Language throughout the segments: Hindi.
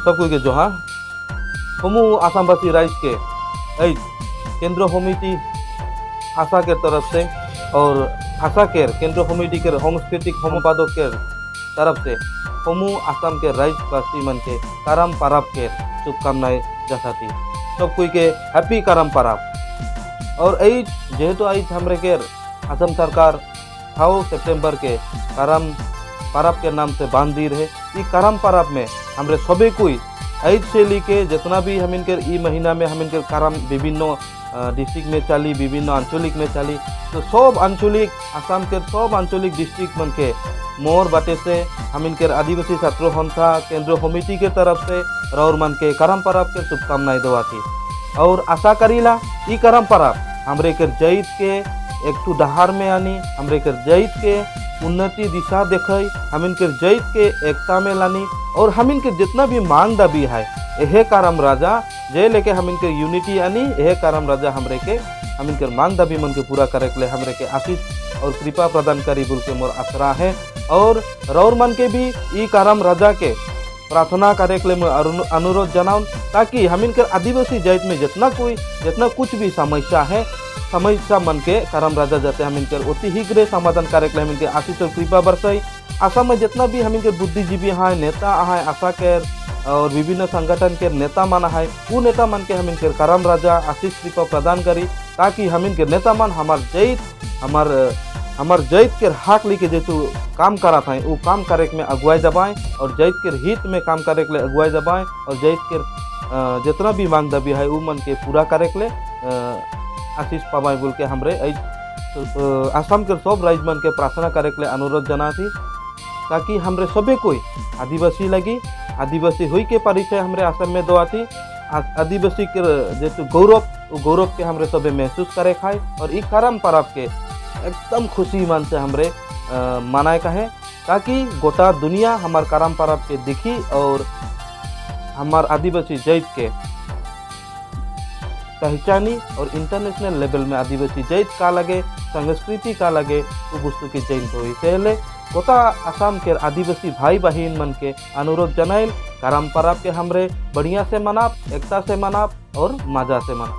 सब कोई के जोहार हमू आसामवासी राइज के केंद्र कमिटी आशा के तरफ से और आशा के केंद्र कमिटी के सांस्कृतिक होमपादक के तरफ से हमू आसाम के राज्यवासी मन के करम परब के शुभकामनाएं जताती। सब कोई के हैप्पी करम परब। और जेहेतु हमरे के असम सरकार 6 सितंबर के करम परब के नाम से बांध दी रहे। ये करम परब में हमरे सभी कोई से लेके जितना भी हम इनके महीना में हम इनके करम विभिन्न डिस्ट्रिक्ट में चली, विभिन्न आंचलिक में चली, तो सब आंचलिक आसाम के सब आंचलिक डिस्ट्रिक्ट मन के मोर बाटे से हम इनके आदिवासी छात्र संस्था केंद्र कमिटी के तरफ से रौर मन के करम परब के शुभकामनाएं देवाती। और आशा करीला ये करम परब हमरे के जैत के एक डहार में आनी, हमरे के जैत के उन्नति दिशा देखई, हम इनके जैत के एकता में लानी और हम इनके जितना भी मांग दाबी है यह करम राजा जे लेके हम इनके यूनिटी आनी, यह करम राजा हमरे के हम इनके मांग दाबी मन के पूरा करे के लिए हमरे के आशीष और कृपा प्रदान करी बोल के मोर आसरा है। और रौर मन के भी ई करम राजा के प्रार्थना करे के लिए अनुरोध जनाऊं ताकि हम इनके आदिवासी जैत में जितना कुछ भी समस्या है समस्या मन के करम राजा जाते हम इनके अति शीघ्र समाधान करे के लिए हम इनके आशीष और कृपा बरसाई। आसाम में जितना भी हम इनके बुद्धिजीवी हैं नेता हैं आशा के और विभिन्न संगठन के नेता मन है वो नेता मन के हम इनके करम राजा आशीष कृपा प्रदान करी ताकि हम इनके नेता मन हमार जैत के हक लेके जो काम करा था वो काम करे में अगुवाई दबाएँ और जैत के हित में काम करे के लिए अगुवाई दबाएँ और जैत के जितना भी मांग दबी है वो मन के पूरा करे के लिए आशीष पावाई बोल के हमरे आसाम के सब राज्य मन के प्रार्थना करे के लिए अनुरोध जना थी ताकि हमरे सभी कोई आदिवासी लगी आदिवासी हुई के परिचय हमरे आसाम में दवा थी आदिवासी के जो गौरव के हमरे सभी महसूस करे खाए और इस करम परब के एकदम खुशी मन से हमरे मनाए का है ताकि गोटा दुनिया हमार करम परब के दिखी और हमार आदिवासी जैत के पहचानी और इंटरनेशनल लेवल में आदिवासी जैत का लगे संस्कृति का लगे वो वस्तु की जैत हुई पहले गोटा आसाम के आदिवासी भाई बहन मन के अनुरोध जनाइल करम परब के हमरे बढ़िया से मनाब एकता से मनाब और मजा से मनाब।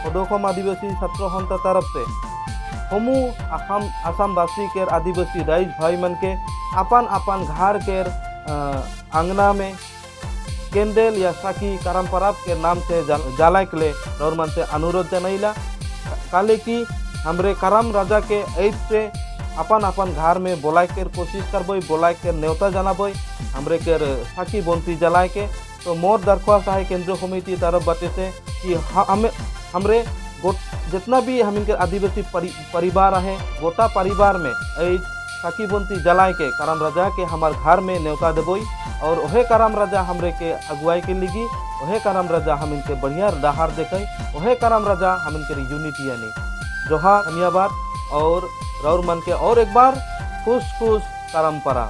सदोखम आदिवासी छात्र संस्था तरफ से हमू आसामवासी के आदिवासी राइज भाई मन के अपन घर के आंगना में कैंडल या साकी करम परब के नाम से जलाए के लिए और मन से अनुरोध जनैला काले कि हमरे करम राजा के ऐद से अपन घर में बोलाए के कोशिश करबई बोलाए के न्योता जनाबई हमरे के साकी बंती जलाए के। तो मोर दरख्वास्त है केंद्र कमेटी तरफ बाटे से कि हमरे जितना भी हम इनके आदिवासी परिवार है गोटा परिवार में साकी बंती जलाए के करम राजा के हमार घर में न्योता देबई और वह करम राजा हमरे के अगुवाई के लिगी वह करम राजा हम इनके बढ़िया डहार देखे वह करम राजा हम इनके यूनिटी आनी। जोहार धन्यवाद और रौर मन के और एक बार खुश करम परब।